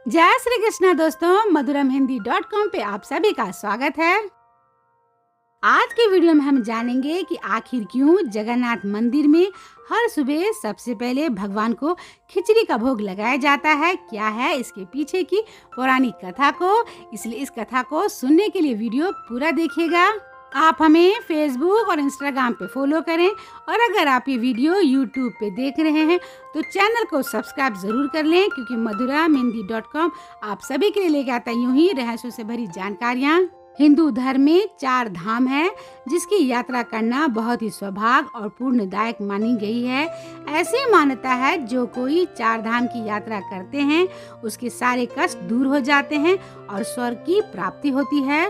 जय श्री कृष्णा दोस्तों, madhuramhindi.com पे आप सभी का स्वागत है। आज के वीडियो में हम जानेंगे कि आखिर क्यों जगन्नाथ मंदिर में हर सुबह सबसे पहले भगवान को खिचड़ी का भोग लगाया जाता है। क्या है इसके पीछे की पौराणिक कथा को, इसलिए इस कथा को सुनने के लिए वीडियो पूरा देखिएगा। आप हमें फेसबुक और इंस्टाग्राम पे फॉलो करें और अगर आप ये वीडियो यूट्यूब पे देख रहे हैं तो चैनल को सब्सक्राइब जरूर कर लें, क्योंकि madhuramhindi.com आप सभी के लिए लेके आता है यूं ही रहस्यों से भरी जानकारियाँ। हिंदू धर्म में 4 धाम है जिसकी यात्रा करना बहुत ही सौभाग्य और पुण्यदायक मानी गई है। ऐसी मान्यता है जो कोई 4 धाम की यात्रा करते हैं उसके सारे कष्ट दूर हो जाते हैं और स्वर्ग की प्राप्ति होती है।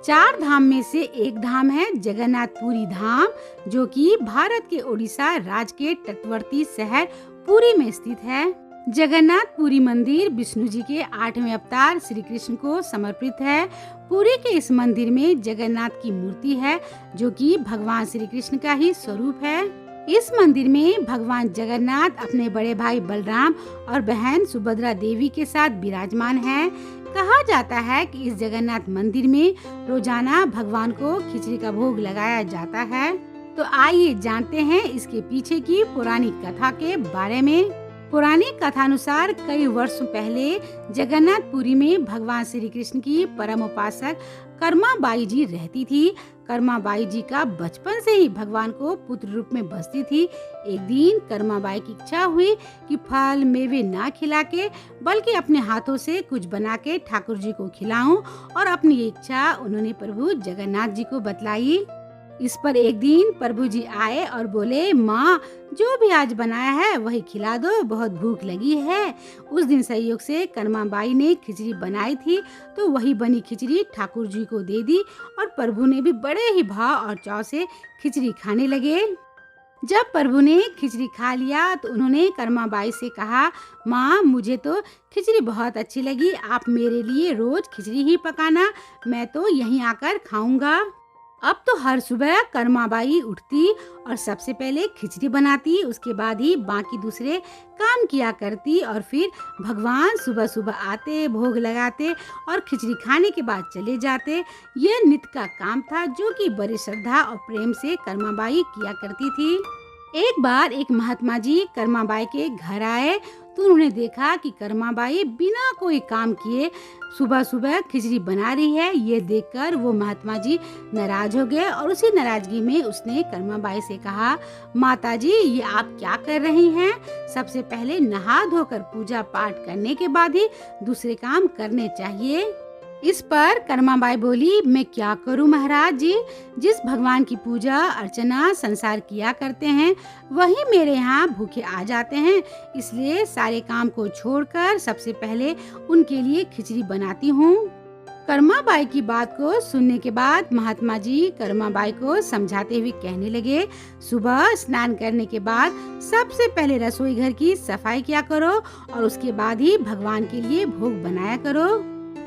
4 धाम में से एक धाम है जगन्नाथपुरी धाम, जो कि भारत के उड़ीसा राज्य के तटवर्ती शहर पुरी में स्थित है। जगन्नाथपुरी मंदिर विष्णु जी के 8वें अवतार श्री कृष्ण को समर्पित है। पुरी के इस मंदिर में जगन्नाथ की मूर्ति है जो कि भगवान श्री कृष्ण का ही स्वरूप है। इस मंदिर में भगवान जगन्नाथ अपने बड़े भाई बलराम और बहन सुभद्रा देवी के साथ विराजमान है। कहा जाता है कि इस जगन्नाथ मंदिर में रोजाना भगवान को खिचड़ी का भोग लगाया जाता है। तो आइए जानते हैं इसके पीछे की पौराणिक कथा के बारे में। पौराणिक कथानुसार कई वर्षों पहले जगन्नाथपुरी में भगवान श्री कृष्ण की परम उपासक कर्माबाई जी रहती थी। कर्माबाई जी का बचपन से ही भगवान को पुत्र रूप में बसती थी। एक दिन कर्माबाई की इच्छा हुई कि फल मेवे ना खिला के बल्कि अपने हाथों से कुछ बना के ठाकुर जी को खिलाऊं, और अपनी इच्छा उन्होंने प्रभु जगन्नाथ जी को बतलाई। इस पर एक दिन प्रभु जी आए और बोले, माँ जो भी आज बनाया है वही खिला दो, बहुत भूख लगी है। उस दिन संयोग से कर्माबाई ने खिचड़ी बनाई थी तो वही बनी खिचड़ी ठाकुर जी को दे दी और प्रभु ने भी बड़े ही भाव और चाव से खिचड़ी खाने लगे। जब प्रभु ने खिचड़ी खा लिया तो उन्होंने कर्माबाई से कहा, माँ मुझे तो खिचड़ी बहुत अच्छी लगी, आप मेरे लिए रोज खिचड़ी ही पकाना, मैं तो यहीं आकर खाऊंगा। अब तो हर सुबह कर्माबाई उठती और सबसे पहले खिचड़ी बनाती, उसके बाद ही बाकी दूसरे काम किया करती और फिर भगवान सुबह सुबह आते, भोग लगाते और खिचड़ी खाने के बाद चले जाते। यह नित्य का काम था जो कि बड़ी श्रद्धा और प्रेम से कर्माबाई किया करती थी। एक बार एक महात्मा जी कर्माबाई के घर आए तो उन्होंने देखा कि कर्माबाई बिना कोई काम किए सुबह सुबह खिचड़ी बना रही है। ये देखकर वो महात्मा जी नाराज हो गए और उसी नाराजगी में उसने कर्माबाई से कहा, माता जी ये आप क्या कर रही हैं? सबसे पहले नहा धोकर पूजा पाठ करने के बाद ही दूसरे काम करने चाहिए। इस पर कर्माबाई बोली, मैं क्या करूं महाराज जी, जिस भगवान की पूजा अर्चना संसार किया करते हैं वही मेरे यहाँ भूखे आ जाते हैं, इसलिए सारे काम को छोड़कर सबसे पहले उनके लिए खिचड़ी बनाती हूँ। कर्माबाई की बात को सुनने के बाद महात्मा जी कर्माबाई को समझाते हुए कहने लगे, सुबह स्नान करने के बाद सबसे पहले रसोई घर की सफाई किया करो और उसके बाद ही भगवान के लिए भोग बनाया करो।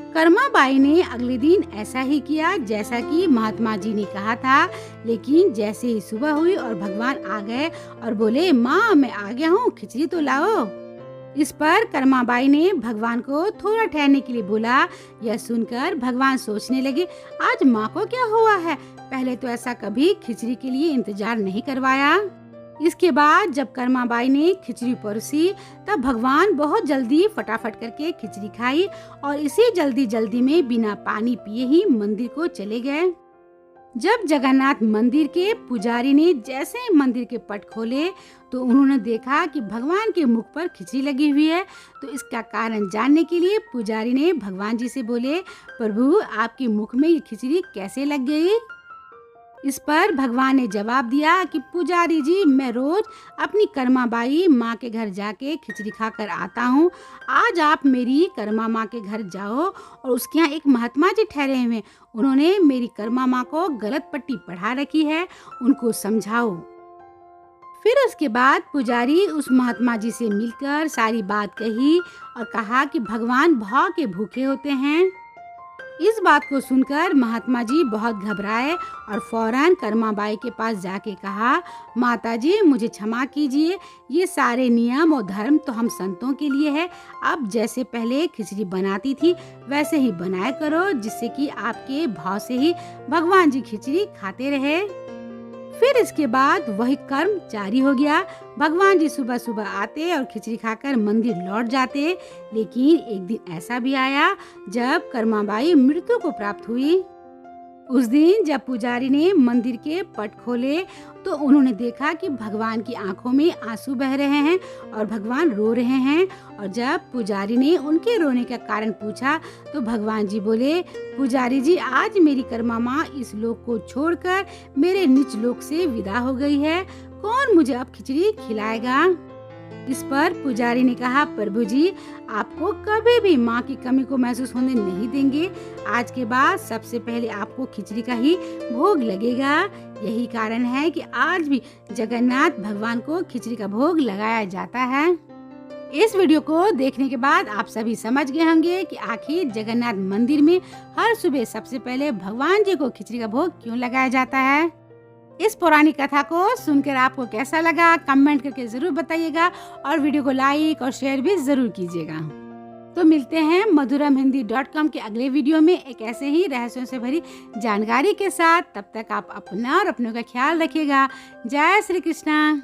कर्माबाई ने अगले दिन ऐसा ही किया जैसा कि महात्मा जी ने कहा था, लेकिन जैसे ही सुबह हुई और भगवान आ गए और बोले, माँ मैं आ गया हूँ, खिचड़ी तो लाओ। इस पर कर्माबाई ने भगवान को थोड़ा ठहरने के लिए बोला। यह सुनकर भगवान सोचने लगे, आज माँ को क्या हुआ है, पहले तो ऐसा कभी खिचड़ी के लिए इंतजार नहीं करवाया। इसके बाद जब कर्माबाई ने खिचड़ी परोसी तब भगवान बहुत जल्दी फटाफट करके खिचड़ी खाई और इसी जल्दी जल्दी में बिना पानी पिए ही मंदिर को चले गए। जब जगन्नाथ मंदिर के पुजारी ने जैसे ही मंदिर के पट खोले तो उन्होंने देखा कि भगवान के मुख पर खिचड़ी लगी हुई है। तो इसका कारण जानने के लिए पुजारी ने भगवान जी से बोले, प्रभु आपके मुख में ये खिचड़ी कैसे लग गई? इस पर भगवान ने जवाब दिया कि पुजारी जी मैं रोज अपनी कर्माबाई माँ के घर जाके खिचड़ी खाकर आता हूँ। आज आप मेरी कर्मा माँ के घर जाओ और उसके यहाँ एक महात्मा जी ठहरे हुए, उन्होंने मेरी कर्मा माँ को गलत पट्टी पढ़ा रखी है, उनको समझाओ। फिर उसके बाद पुजारी उस महात्मा जी से मिलकर सारी बात कही और कहा कि भगवान भाव के भूखे होते हैं। इस बात को सुनकर महात्मा जी बहुत घबराए और फौरन कर्माबाई के पास जाके कहा, माता जी मुझे क्षमा कीजिए, ये सारे नियम और धर्म तो हम संतों के लिए है। अब जैसे पहले खिचड़ी बनाती थी वैसे ही बनाया करो, जिससे कि आपके भाव से ही भगवान जी खिचड़ी खाते रहे। फिर इसके बाद वही कर्म जारी हो गया। भगवान जी सुबह सुबह आते और खिचड़ी खाकर मंदिर लौट जाते। लेकिन एक दिन ऐसा भी आया जब कर्माबाई मृत्यु को प्राप्त हुई। उस दिन जब पुजारी ने मंदिर के पट खोले तो उन्होंने देखा कि भगवान की आंखों में आंसू बह रहे हैं और भगवान रो रहे हैं। और जब पुजारी ने उनके रोने का कारण पूछा तो भगवान जी बोले, पुजारी जी आज मेरी कर्मा माँ इस लोक को छोड़कर मेरे नीच लोक से विदा हो गई है, कौन मुझे अब खिचड़ी खिलाएगा। इस पर पुजारी ने कहा, प्रभु जी आपको कभी भी माँ की कमी को महसूस होने नहीं देंगे। आज के बाद सबसे पहले आपको खिचड़ी का ही भोग लगेगा। यही कारण है कि आज भी जगन्नाथ भगवान को खिचड़ी का भोग लगाया जाता है। इस वीडियो को देखने के बाद आप सभी समझ गए होंगे कि आखिर जगन्नाथ मंदिर में हर सुबह सबसे पहले भगवान जी को खिचड़ी का भोग क्यों लगाया जाता है। इस पौराणिक कथा को सुनकर आपको कैसा लगा कमेंट करके जरूर बताइएगा और वीडियो को लाइक और शेयर भी जरूर कीजिएगा। तो मिलते हैं madhuramhindi.com के अगले वीडियो में एक ऐसे ही रहस्यों से भरी जानकारी के साथ। तब तक आप अपना और अपनों का ख्याल रखिएगा। जय श्री कृष्णा।